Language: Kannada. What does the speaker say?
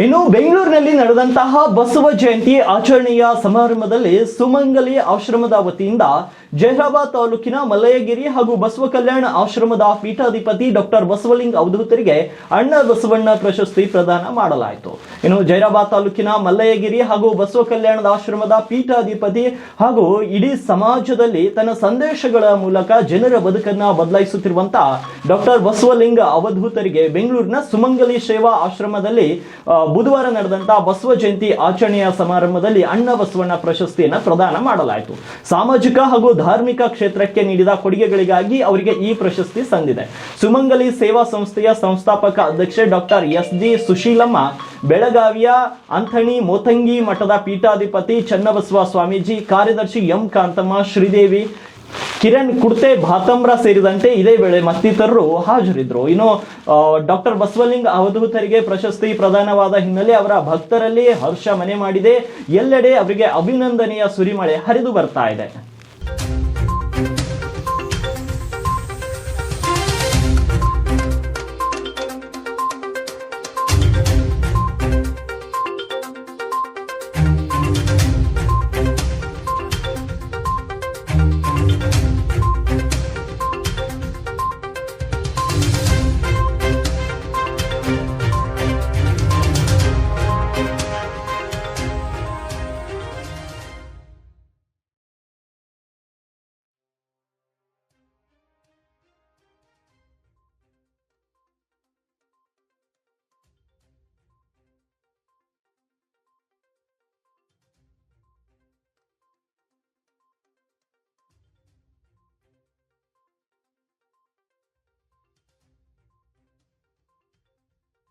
ಇನ್ನು ಬೆಂಗಳೂರಿನಲ್ಲಿ ನಡೆದಂತಹ ಬಸವ ಜಯಂತಿ ಆಚರಣೆಯ ಸಮಾರಂಭದಲ್ಲಿ ಸುಮಂಗಲಿ ಆಶ್ರಮದ ವತಿಯಿಂದ ಜಹೀರಾಬಾದ್ ತಾಲೂಕಿನ ಮಲ್ಲಯ್ಯಗಿರಿ ಹಾಗೂ ಬಸವ ಕಲ್ಯಾಣ ಆಶ್ರಮದ ಪೀಠಾಧಿಪತಿ ಡಾಕ್ಟರ್ ಬಸವಲಿಂಗ ಅವಧೂತರಿಗೆ ಅಣ್ಣ ಬಸವಣ್ಣ ಪ್ರಶಸ್ತಿ ಪ್ರದಾನ ಮಾಡಲಾಯಿತು. ಇನ್ನು ಜಹೀರಾಬಾದ್ ತಾಲೂಕಿನ ಮಲ್ಲಯ್ಯಗಿರಿ ಹಾಗೂ ಬಸವ ಕಲ್ಯಾಣದ ಆಶ್ರಮದ ಪೀಠಾಧಿಪತಿ ಹಾಗೂ ಇಡೀ ಸಮಾಜದಲ್ಲಿ ತನ್ನ ಸಂದೇಶಗಳ ಮೂಲಕ ಜನರ ಬದುಕನ್ನ ಬದಲಾಯಿಸುತ್ತಿರುವಂತಹ ಡಾಕ್ಟರ್ ಬಸವಲಿಂಗ ಅವಧೂತರಿಗೆ ಬೆಂಗಳೂರಿನ ಸುಮಂಗಲಿ ಸೇವಾ ಆಶ್ರಮದಲ್ಲಿ ಬುಧವಾರ ನಡೆದಂತಹ ಬಸವ ಜಯಂತಿ ಆಚರಣೆಯ ಸಮಾರಂಭದಲ್ಲಿ ಅಣ್ಣ ಬಸವಣ್ಣ ಪ್ರಶಸ್ತಿಯನ್ನು ಪ್ರದಾನ ಮಾಡಲಾಯಿತು. ಸಾಮಾಜಿಕ ಹಾಗೂ ಧಾರ್ಮಿಕ ಕ್ಷೇತ್ರಕ್ಕೆ ನೀಡಿದ ಕೊಡುಗೆಗಳಿಗಾಗಿ ಅವರಿಗೆ ಈ ಪ್ರಶಸ್ತಿ ಸಂದಿದೆ. ಸುಮಂಗಲಿ ಸೇವಾ ಸಂಸ್ಥೆಯ ಸಂಸ್ಥಾಪಕ ಅಧ್ಯಕ್ಷೆ ಡಾಕ್ಟರ್ ಎಸ್.ಡಿ. ಸುಶೀಲಮ್ಮ, ಬೆಳಗಾವಿಯ ಅಂಥಣಿ ಮೋತಂಗಿ ಮಠದ ಪೀಠಾಧಿಪತಿ ಚನ್ನಬಸವ ಸ್ವಾಮೀಜಿ, ಕಾರ್ಯದರ್ಶಿ ಎಂ ಕಾಂತಮ್ಮ, ಶ್ರೀದೇವಿ, ಕಿರಣ್ ಕುರ್ತೆ ಭಾತಂಬ್ರ ಸೇರಿದಂತೆ ಇದೇ ವೇಳೆ ಮತ್ತಿತರರು ಹಾಜರಿದ್ದರು. ಇನ್ನು ಡಾಕ್ಟರ್ ಬಸವಲಿಂಗ ಅವಧೂತರಿಗೆ ಪ್ರಶಸ್ತಿ ಪ್ರದಾನವಾದ ಹಿನ್ನೆಲೆ ಅವರ ಭಕ್ತರಲ್ಲಿ ಹರ್ಷ ಮನೆ ಮಾಡಿದೆ. ಎಲ್ಲೆಡೆ ಅವರಿಗೆ ಅಭಿನಂದನೆಯ ಸುರಿಮಳೆ ಹರಿದು ಬರ್ತಾ ಇದೆ.